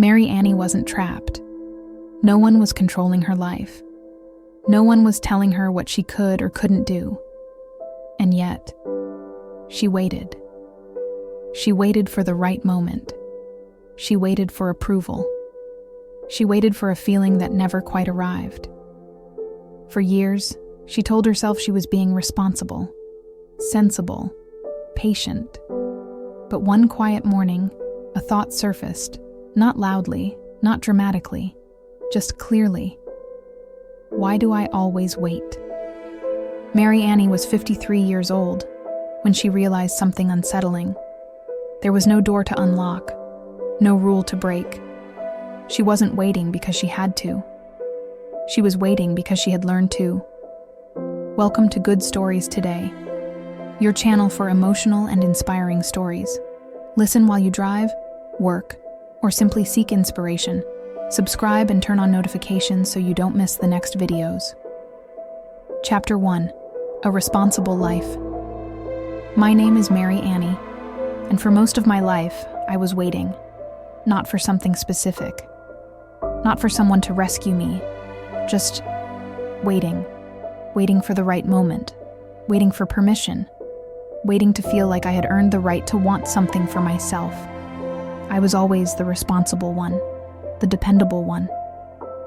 Mary Annie wasn't trapped. No one was controlling her life. No one was telling her what she could or couldn't do. And yet, she waited. She waited for the right moment. She waited for approval. She waited for a feeling that never quite arrived. For years, she told herself she was being responsible, sensible, patient. But one quiet morning, a thought surfaced, not loudly, not dramatically, just clearly. Why do I always wait? Mary Annie was 53 years old when she realized something unsettling. There was no door to unlock, no rule to break. She wasn't waiting because she had to. She was waiting because she had learned to. Welcome to Good Stories Today, your channel for emotional and inspiring stories. Listen while you drive, work, or simply seek inspiration. Subscribe and turn on notifications so you don't miss the next videos. Chapter 1: A Responsible Life. My name is Mary Annie, and for most of my life, I was waiting. Not for something specific. Not for someone to rescue me. Just waiting. Waiting for the right moment. Waiting for permission. Waiting to feel like I had earned the right to want something for myself. I was always the responsible one, the dependable one,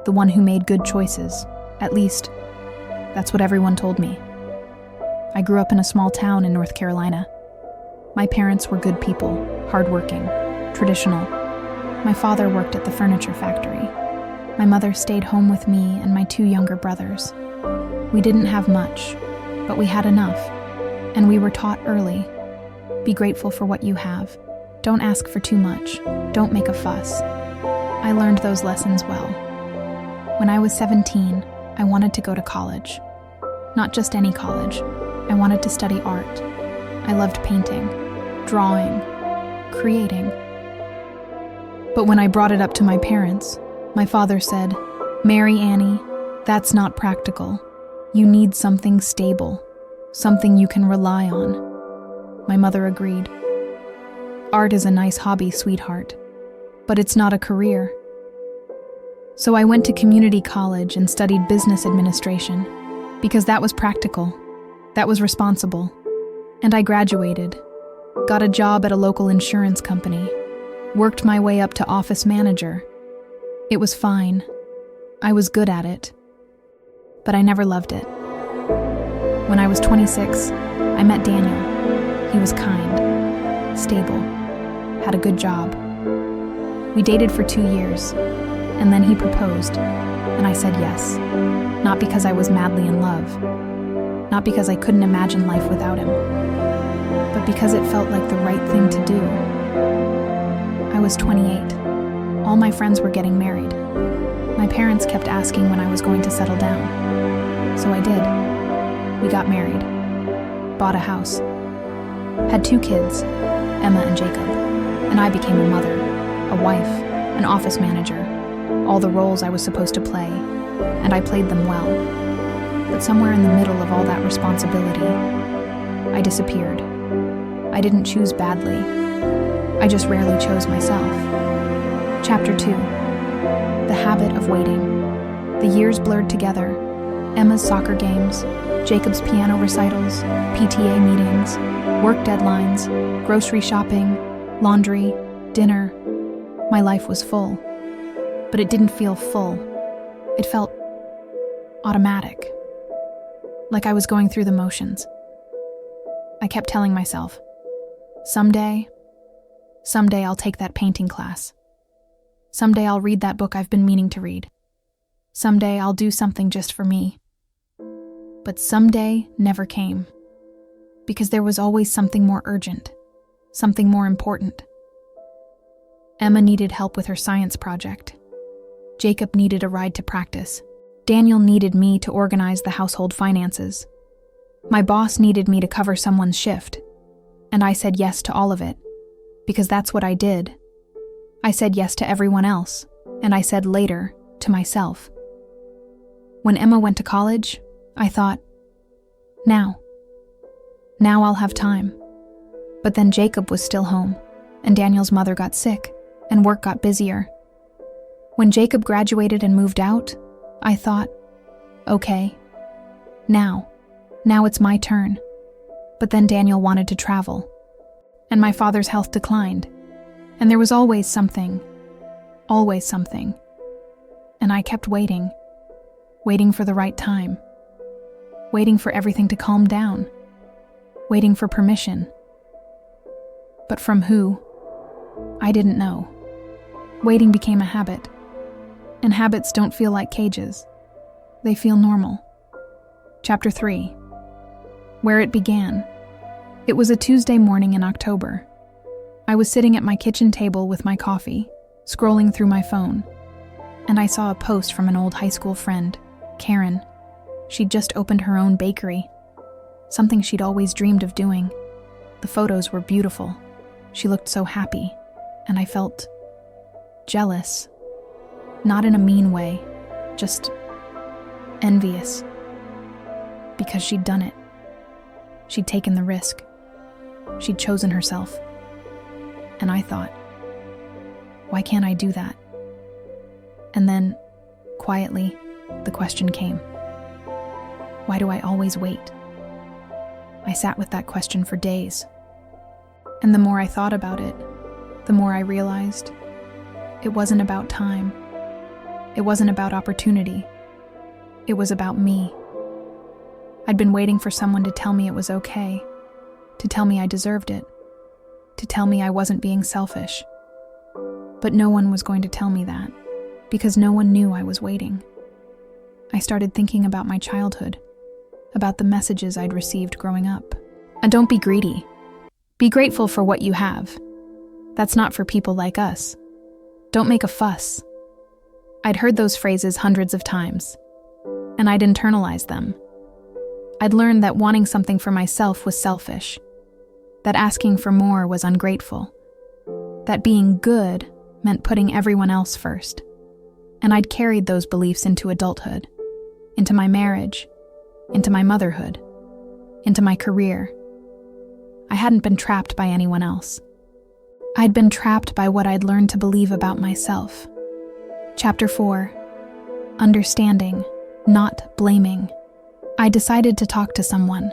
the one who made good choices. At least, that's what everyone told me. I grew up in a small town in North Carolina. My parents were good people, hardworking, traditional. My father worked at the furniture factory. My mother stayed home with me and my 2 younger brothers. We didn't have much, but we had enough, and we were taught early. Be grateful for what you have. Don't ask for too much. Don't make a fuss. I learned those lessons well. When I was 17, I wanted to go to college. Not just any college. I wanted to study art. I loved painting, drawing, creating. But when I brought it up to my parents, my father said, "Mary Annie, that's not practical. You need something stable, something you can rely on." My mother agreed. Art is a nice hobby, sweetheart, but it's not a career. So I went to community college and studied business administration, because that was practical, that was responsible. And I graduated, got a job at a local insurance company, worked my way up to office manager. It was fine. I was good at it. But I never loved it. When I was 26, I met Daniel. He was kind, stable, had a good job. We dated for 2 years, and then he proposed, and I said yes. Not because I was madly in love, not because I couldn't imagine life without him, but because it felt like the right thing to do. I was 28. All my friends were getting married. My parents kept asking when I was going to settle down. So I did. We got married, bought a house, had 2 kids, Emma and Jacob, and I became a mother, a wife, an office manager, all the roles I was supposed to play, and I played them well. But somewhere in the middle of all that responsibility, I disappeared. I didn't choose badly. I just rarely chose myself. Chapter 2: The Habit of Waiting. The years blurred together. Emma's soccer games, Jacob's piano recitals, PTA meetings, work deadlines, grocery shopping, laundry, dinner. My life was full. But it didn't feel full. It felt automatic. Like I was going through the motions. I kept telling myself, someday I'll take that painting class. Someday I'll read that book I've been meaning to read. Someday I'll do something just for me. But someday never came, because there was always something more urgent, something more important. Emma needed help with her science project. Jacob needed a ride to practice. Daniel needed me to organize the household finances. My boss needed me to cover someone's shift, and I said yes to all of it, because that's what I did. I said yes to everyone else, and I said later to myself. When Emma went to college, I thought, now I'll have time. But then Jacob was still home, and Daniel's mother got sick, and work got busier. When Jacob graduated and moved out, I thought, okay, now it's my turn. But then Daniel wanted to travel, and my father's health declined, and there was always something. And I kept waiting for the right time, waiting for everything to calm down, waiting for permission. But from who? I didn't know. Waiting became a habit, and habits don't feel like cages. They feel normal. Chapter 3. Where it began. It was a Tuesday morning in October. I was sitting at my kitchen table with my coffee, scrolling through my phone, and I saw a post from an old high school friend, Karen. She'd just opened her own bakery, something she'd always dreamed of doing. The photos were beautiful. She looked so happy, and I felt jealous. Not in a mean way, just envious. Because she'd done it. She'd taken the risk. She'd chosen herself. And I thought, why can't I do that? And then, quietly, the question came. Why do I always wait? I sat with that question for days. And the more I thought about it, the more I realized it wasn't about time. It wasn't about opportunity. It was about me. I'd been waiting for someone to tell me it was okay, to tell me I deserved it, to tell me I wasn't being selfish. But no one was going to tell me that, because no one knew I was waiting. I started thinking about my childhood, about the messages I'd received growing up. And don't be greedy. Be grateful for what you have. That's not for people like us. Don't make a fuss. I'd heard those phrases hundreds of times, and I'd internalized them. I'd learned that wanting something for myself was selfish, that asking for more was ungrateful, that being good meant putting everyone else first. And I'd carried those beliefs into adulthood, into my marriage, into my motherhood, into my career. I hadn't been trapped by anyone else. I'd been trapped by what I'd learned to believe about myself. Chapter 4. Understanding, not blaming. I decided to talk to someone.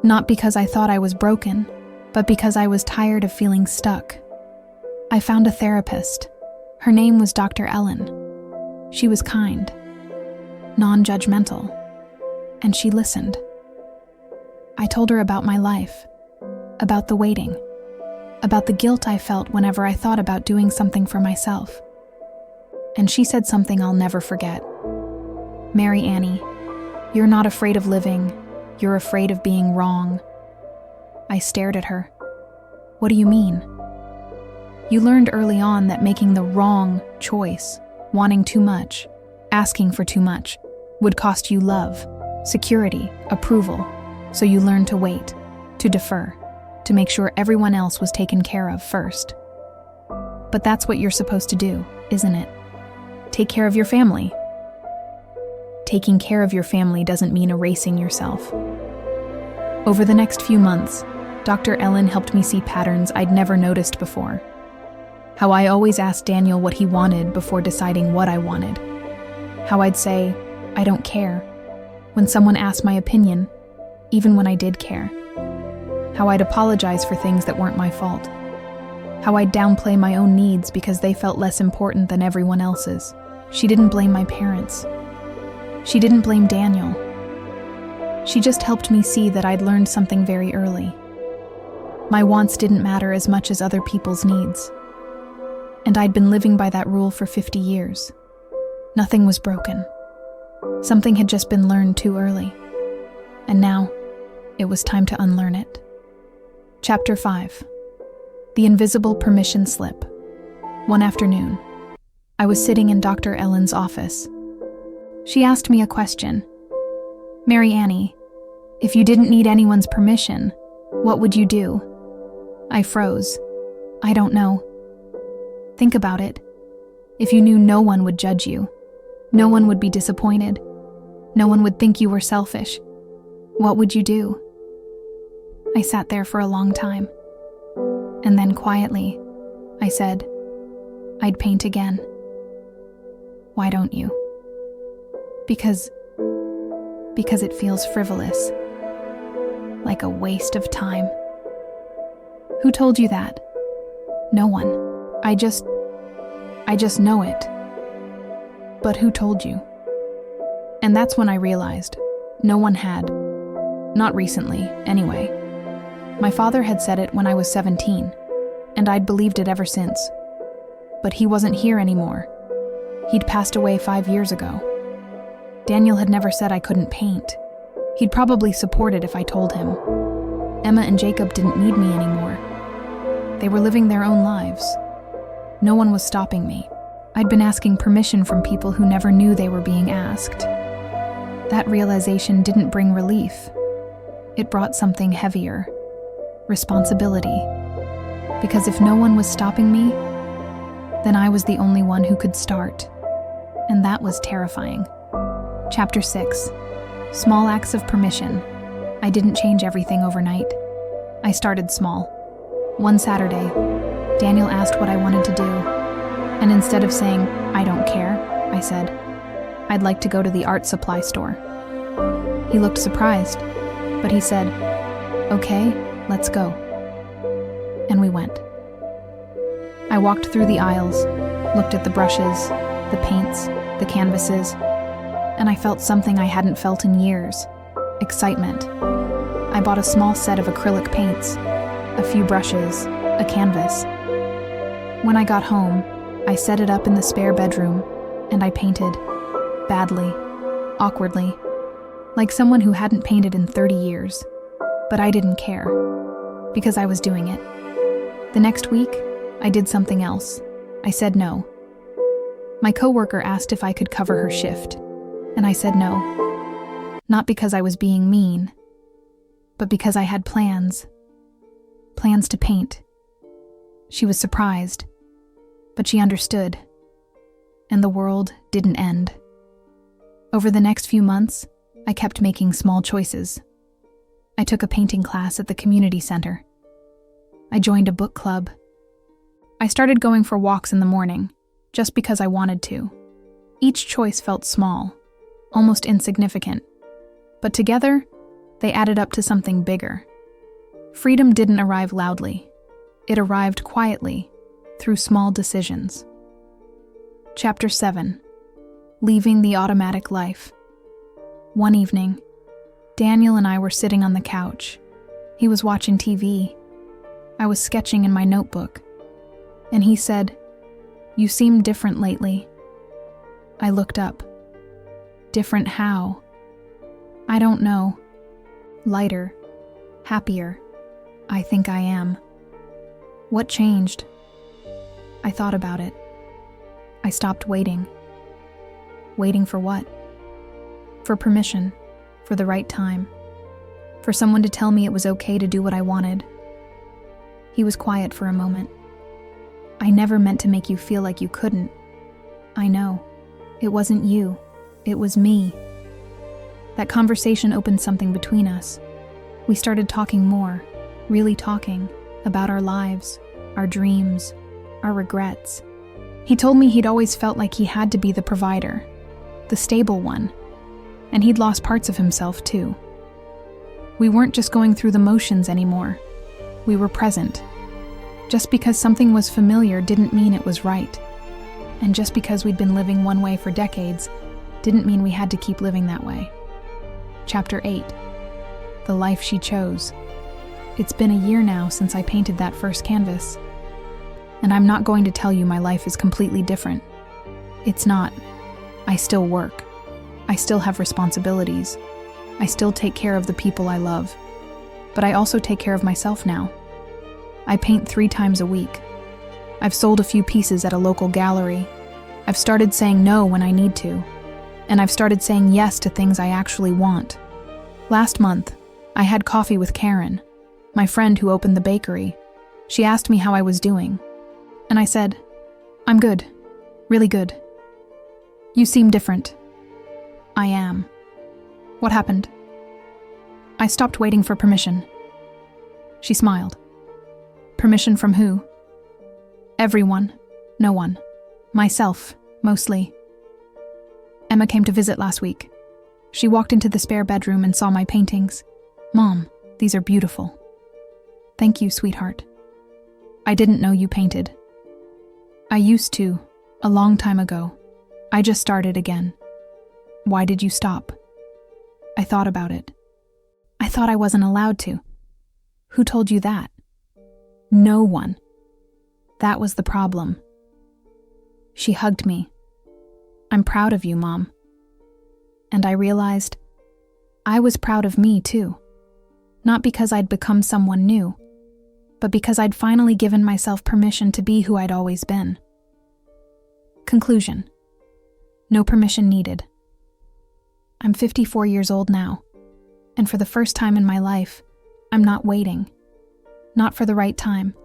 Not because I thought I was broken, but because I was tired of feeling stuck. I found a therapist. Her name was Dr. Ellen. She was kind, non-judgmental, and she listened. I told her about my life, about the waiting, about the guilt I felt whenever I thought about doing something for myself. And she said something I'll never forget. Mary Annie, you're not afraid of living, you're afraid of being wrong. I stared at her. What do you mean? You learned early on that making the wrong choice, wanting too much, asking for too much, would cost you love, security, approval, so you learned to wait, to defer, to make sure everyone else was taken care of first. But that's what you're supposed to do, isn't it? Take care of your family. Taking care of your family doesn't mean erasing yourself. Over the next few months, Dr. Ellen helped me see patterns I'd never noticed before. How I always asked Daniel what he wanted before deciding what I wanted. How I'd say, I don't care, when someone asked my opinion, even when I did care. How I'd apologize for things that weren't my fault. How I'd downplay my own needs because they felt less important than everyone else's. She didn't blame my parents. She didn't blame Daniel. She just helped me see that I'd learned something very early. My wants didn't matter as much as other people's needs. And I'd been living by that rule for 50 years. Nothing was broken. Something had just been learned too early. And now, it was time to unlearn it. Chapter 5. The Invisible Permission Slip. One afternoon, I was sitting in Dr. Ellen's office. She asked me a question. Mary Annie, if you didn't need anyone's permission, what would you do? I froze. I don't know. Think about it. If you knew no one would judge you, no one would be disappointed, no one would think you were selfish, what would you do? I sat there for a long time. And then quietly, I said, I'd paint again. Why don't you? Because it feels frivolous. Like a waste of time. Who told you that? No one. I just know it. But who told you? And that's when I realized no one had. Not recently, anyway. My father had said it when I was 17, and I'd believed it ever since. But he wasn't here anymore. He'd passed away 5 years ago. Daniel had never said I couldn't paint. He'd probably support it if I told him. Emma and Jacob didn't need me anymore. They were living their own lives. No one was stopping me. I'd been asking permission from people who never knew they were being asked. That realization didn't bring relief. It brought something heavier. Responsibility. Because if no one was stopping me, then I was the only one who could start. And that was terrifying. Chapter 6. Small acts of permission. I didn't change everything overnight. I started small. One Saturday, Daniel asked what I wanted to do, and instead of saying, "I don't care," I said, "I'd like to go to the art supply store." He looked surprised, but he said, "Okay, let's go." And we went. I walked through the aisles, looked at the brushes, the paints, the canvases, and I felt something I hadn't felt in years: excitement. I bought a small set of acrylic paints, a few brushes, a canvas. When I got home, I set it up in the spare bedroom, and I painted. Badly, awkwardly, like someone who hadn't painted in 30 years. But I didn't care, because I was doing it. The next week, I did something else. I said no. My coworker asked if I could cover her shift, and I said no. Not because I was being mean, but because I had plans. Plans to paint. She was surprised, but she understood. And the world didn't end. Over the next few months, I kept making small choices. I took a painting class at the community center. I joined a book club. I started going for walks in the morning, just because I wanted to. Each choice felt small, almost insignificant. But together, they added up to something bigger. Freedom didn't arrive loudly. It arrived quietly, through small decisions. Chapter 7. Leaving the automatic life. One evening, Daniel and I were sitting on the couch. He was watching TV. I was sketching in my notebook. And he said, "You seem different lately." I looked up. Different how? I don't know. Lighter. Happier. I think I am. What changed? I thought about it. I stopped waiting. Waiting for what? For permission. For the right time. For someone to tell me it was okay to do what I wanted. He was quiet for a moment. "I never meant to make you feel like you couldn't." "I know. It wasn't you. It was me." That conversation opened something between us. We started talking more, really talking, about our lives, our dreams, our regrets. He told me he'd always felt like he had to be the provider, the stable one, and he'd lost parts of himself too. We weren't just going through the motions anymore. We were present. Just because something was familiar didn't mean it was right. And just because we'd been living one way for decades didn't mean we had to keep living that way. Chapter 8. The life she chose. It's been a year now since I painted that first canvas. And I'm not going to tell you my life is completely different. It's not. I still work. I still have responsibilities. I still take care of the people I love. But I also take care of myself now. I paint 3 times a week. I've sold a few pieces at a local gallery. I've started saying no when I need to. And I've started saying yes to things I actually want. Last month, I had coffee with Karen, my friend who opened the bakery. She asked me how I was doing. And I said, "I'm good. Really good." "You seem different." "I am." "What happened?" "I stopped waiting for permission." She smiled. "Permission from who?" "Everyone. No one. Myself, mostly." Emma came to visit last week. She walked into the spare bedroom and saw my paintings. Mom, these are beautiful. Thank you, sweetheart. I didn't know you painted. I used to, a long time ago. I just started again. Why did you stop? I thought about it. I thought I wasn't allowed to. Who told you that? No one. That was the problem. She hugged me. I'm proud of you, Mom. And I realized I was proud of me, too. Not because I'd become someone new, but because I'd finally given myself permission to be who I'd always been. Conclusion. No permission needed. I'm 54 years old now, and for the first time in my life, I'm not waiting. Not for the right time,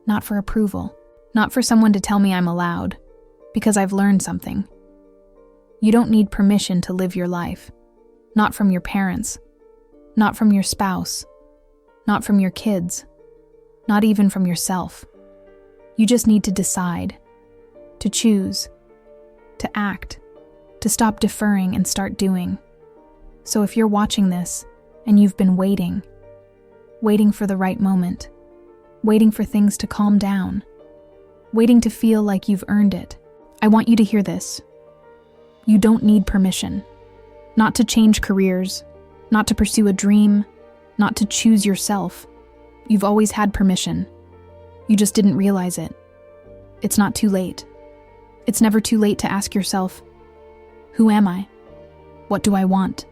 not for approval, not for someone to tell me I'm allowed, because I've learned something. You don't need permission to live your life. Not from your parents, not from your spouse, not from your kids, not even from yourself. You just need to decide, to choose, to act, to stop deferring and start doing. So if you're watching this and you've been waiting for the right moment, waiting for things to calm down, waiting to feel like you've earned it, I want you to hear this. You don't need permission. Not to change careers, not to pursue a dream, not to choose yourself. You've always had permission. You just didn't realize it. It's not too late. It's never too late to ask yourself, who am I? What do I want?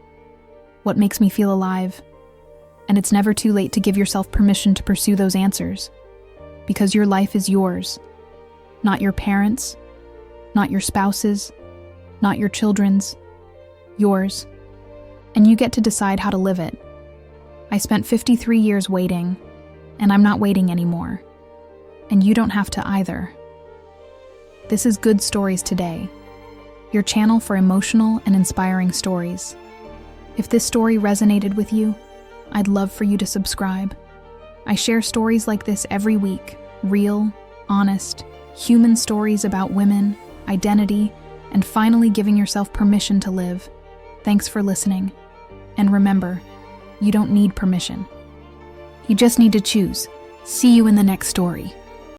What makes me feel alive? And it's never too late to give yourself permission to pursue those answers. Because your life is yours. Not your parents', not your spouse's, not your children's, yours. And you get to decide how to live it. I spent 53 years waiting, and I'm not waiting anymore. And you don't have to either. This is Good Stories Today, your channel for emotional and inspiring stories. If this story resonated with you, I'd love for you to subscribe. I share stories like this every week, real, honest, human stories about women, identity, and finally giving yourself permission to live. Thanks for listening. And remember, you don't need permission. You just need to choose. See you in the next story.